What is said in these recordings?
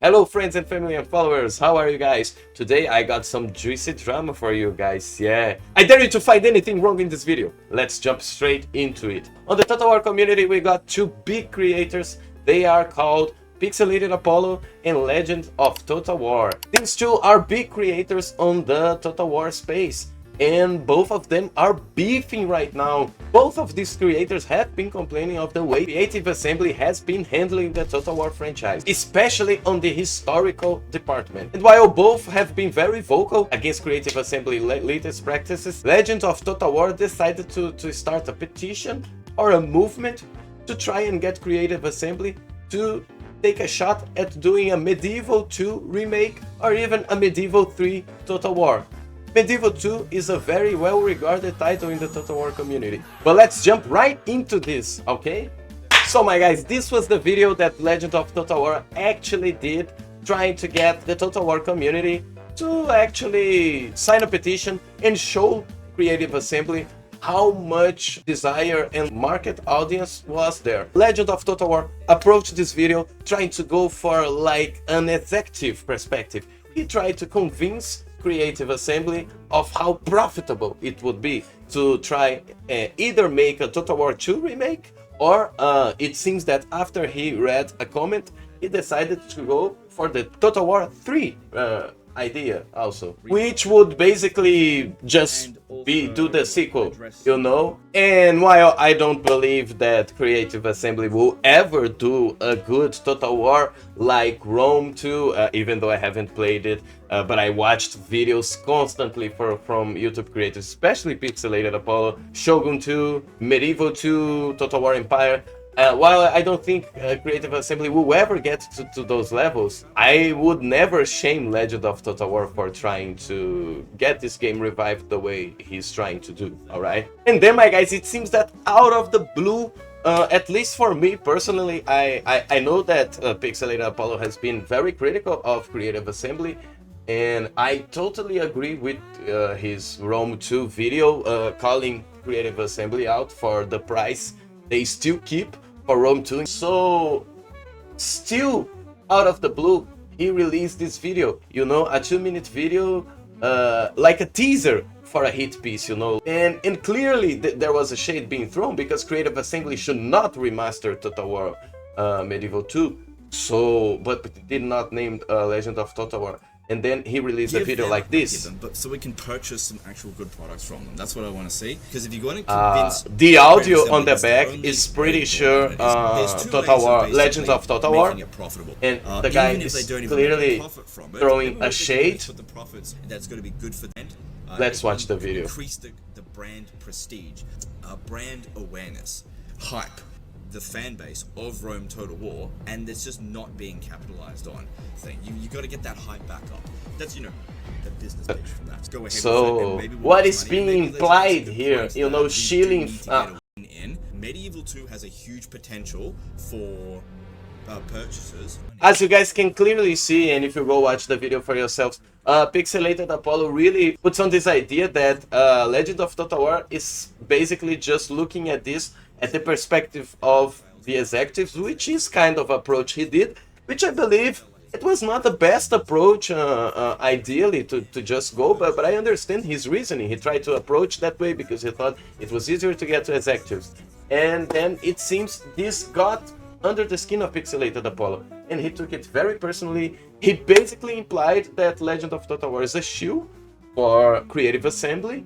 Hello friends and family and followers, how are you guys? Today I got some juicy drama for you guys, yeah. I dare you to find anything wrong in this video. Let's jump straight into it. On the Total War community we got two big creators. They are called Pixelated Apollo and Legend of Total War. These two are big creators on the Total War space, and both of them are beefing right now. Both of these creators have been complaining of the way Creative Assembly has been handling the Total War franchise, especially on the historical department. And while both have been very vocal against Creative Assembly latest practices, Legend of Total War decided to start a petition or a movement to try and get Creative Assembly to take a shot at doing a Medieval 2 remake or even a Medieval 3 Total War. Medieval 2 is a very well-regarded title in the Total War community. But let's jump right into this, okay? So my guys, this was the video that Legend of Total War actually did, trying to get the Total War community to actually sign a petition and show Creative Assembly how much desire and market audience was there. Legend of Total War approached this video trying to go for like an executive perspective. He tried to convince Creative Assembly of how profitable it would be to try either make a Total War 2 remake, or it seems that after he read a comment, he decided to go for the Total War 3 idea also, which would basically just do the sequel, you know. And while I don't believe that Creative Assembly will ever do a good Total War like Rome 2, even though I haven't played it, but I watched videos constantly from YouTube creators, especially Pixelated Apollo, Shogun 2, Medieval 2, Total War Empire. While I don't think Creative Assembly will ever get to those levels, I would never shame Legend of Total War for trying to get this game revived the way he's trying to do, alright? And then my guys, it seems that out of the blue, at least for me personally, I know that Pixelated Apollo has been very critical of Creative Assembly, and I totally agree with his Rome 2 video calling Creative Assembly out for the price they still keep for Rome 2. So, still out of the blue, he released this video, you know, a 2-minute video, like a teaser for a hit piece, you know. And clearly there was a shade being thrown because Creative Assembly should not remaster Total War Medieval 2. So, but it did not name Legend of Total War. And then he released a video like this. But so we can purchase some actual good products from them. That's what I want to see. Because if you're going to convince the audio on the back is pretty sure Total War, Legends of Total War, and the guy is clearly throwing a shade. That's going to be good for them. Let's watch the video. Increase the brand prestige, brand awareness, hype, the fan base of Rome Total War, and it's just not being capitalized on thing. You got to get that hype back up. That's, you know, the business pitch from that. Go ahead. So what is being implied here, you know, shilling in Medieval 2 has a huge potential for purchases. As you guys can clearly see, and if you go watch the video for yourselves, Pixelated Apollo really puts on this idea that Legend of Total War is basically just looking at this at the perspective of the executives, which is kind of approach he did, which I believe it was not the best approach ideally to just go, but I understand his reasoning. He tried to approach that way because he thought it was easier to get to executives. And then it seems this got under the skin of Pixelated Apollo, and he took it very personally. He basically implied that Legend of Total War is a shill for Creative Assembly,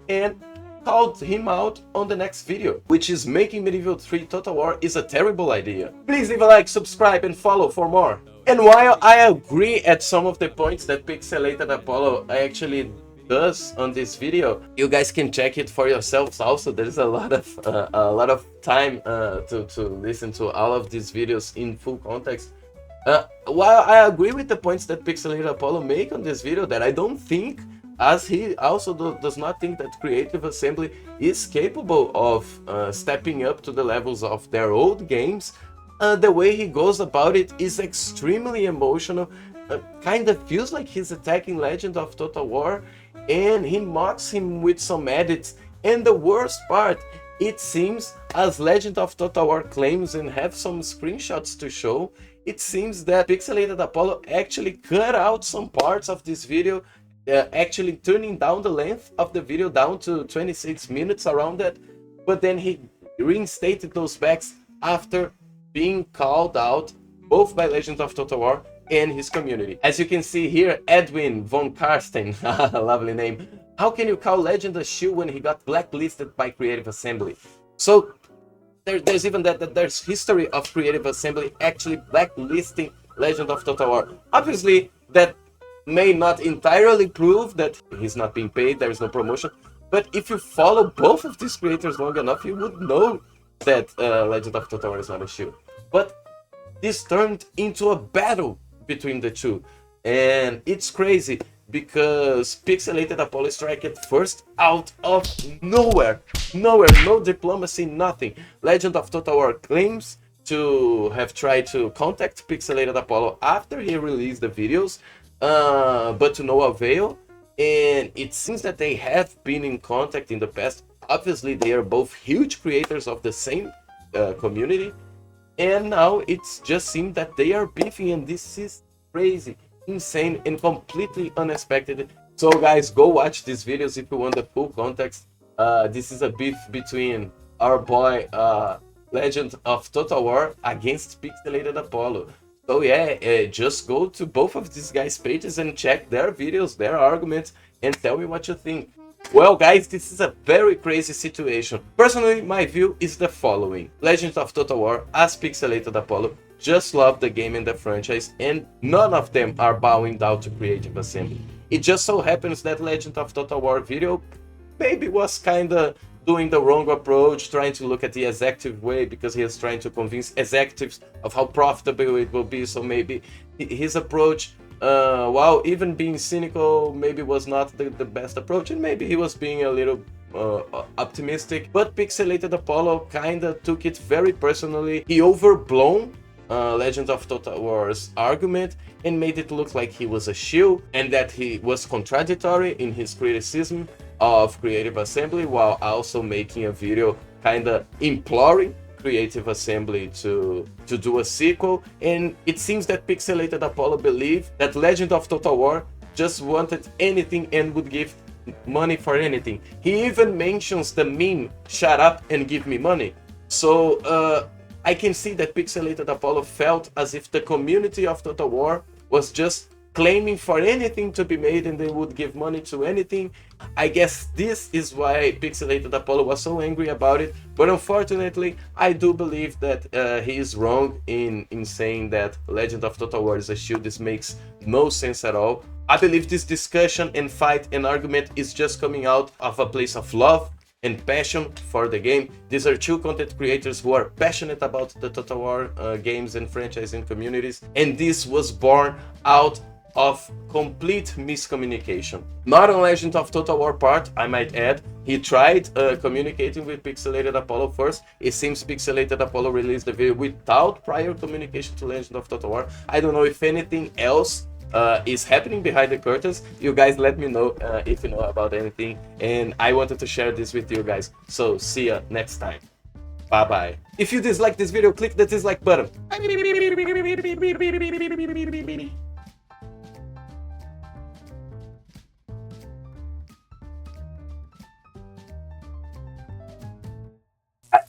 and called him out on the next video, which is making Medieval 3 Total War is a terrible idea. Please leave a like, subscribe, and follow for more. And while I agree at some of the points that Pixelated Apollo actually does on this video, you guys can check it for yourselves also. There is a lot of time to listen to all of these videos in full context. While I agree with the points that Pixelated Apollo make on this video, that I don't think, as he also does not think that Creative Assembly is capable of stepping up to the levels of their old games, the way he goes about it is extremely emotional. Kind of feels like he's attacking Legend of Total War, and he mocks him with some edits. And the worst part, it seems, as Legend of Total War claims and have some screenshots to show, it seems that Pixelated Apollo actually cut out some parts of this video, actually turning down the length of the video down to 26 minutes around that, but then he reinstated those backs after being called out both by Legend of Total War and his community. As you can see here, Edwin von Karsten, a lovely name. How can you call Legend a shill when he got blacklisted by Creative Assembly? So there's even that there's history of Creative Assembly actually blacklisting Legend of Total War. Obviously, that may not entirely prove that he's not being paid, there is no promotion, but if you follow both of these creators long enough, you would know that Legend of Total War is not a shill. But this turned into a battle between the two, and it's crazy because Pixelated Apollo strike it first out of nowhere, no diplomacy, nothing. Legend of Total War claims to have tried to contact Pixelated Apollo after he released the videos, but to no avail, and it seems that they have been in contact in the past. Obviously, they are both huge creators of the same community, and now it's just seemed that they are beefing, and this is crazy, insane, and completely unexpected. So guys, go watch these videos if you want the full context. This is a beef between our boy Legend of Total War against Pixelated Apollo. So yeah, just go to both of these guys' pages and check their videos, their arguments, and tell me what you think. Well guys, this is a very crazy situation. Personally, my view is the following. Legend of Total War as Pixelated Apollo just love the game and the franchise, and none of them are bowing down to Creative Assembly. It just so happens that Legend of Total War video maybe was kinda doing the wrong approach, trying to look at the executive way, because he is trying to convince executives of how profitable it will be. So maybe his approach, while even being cynical, maybe was not the best approach, and maybe he was being a little optimistic. But Pixelated Apollo kinda took it very personally. He overblown Legend of Total War's argument and made it look like he was a shill, and that he was contradictory in his criticism of Creative Assembly, while also making a video kinda imploring Creative Assembly to do a sequel. And it seems that Pixelated Apollo believed that Legend of Total War just wanted anything and would give money for anything. He even mentions the meme, "Shut up and give me money." So I can see that Pixelated Apollo felt as if the community of Total War was just claiming for anything to be made and they would give money to anything. I guess this is why Pixelated Apollo was so angry about it, but unfortunately I do believe that he is wrong in saying that Legend of Total War is a shield. This makes no sense at all. I believe this discussion and fight and argument is just coming out of a place of love and passion for the game. These are two content creators who are passionate about the Total War games and franchise and communities, and this was born out of complete miscommunication. Not on Legend of Total War part, I might add. He tried communicating with Pixelated Apollo first. It seems Pixelated Apollo released the video without prior communication to Legend of Total War. I don't know if anything else is happening behind the curtains. You guys let me know if you know about anything, and I wanted to share this with you guys. So see ya next time. Bye bye. If you dislike this video, click the dislike button.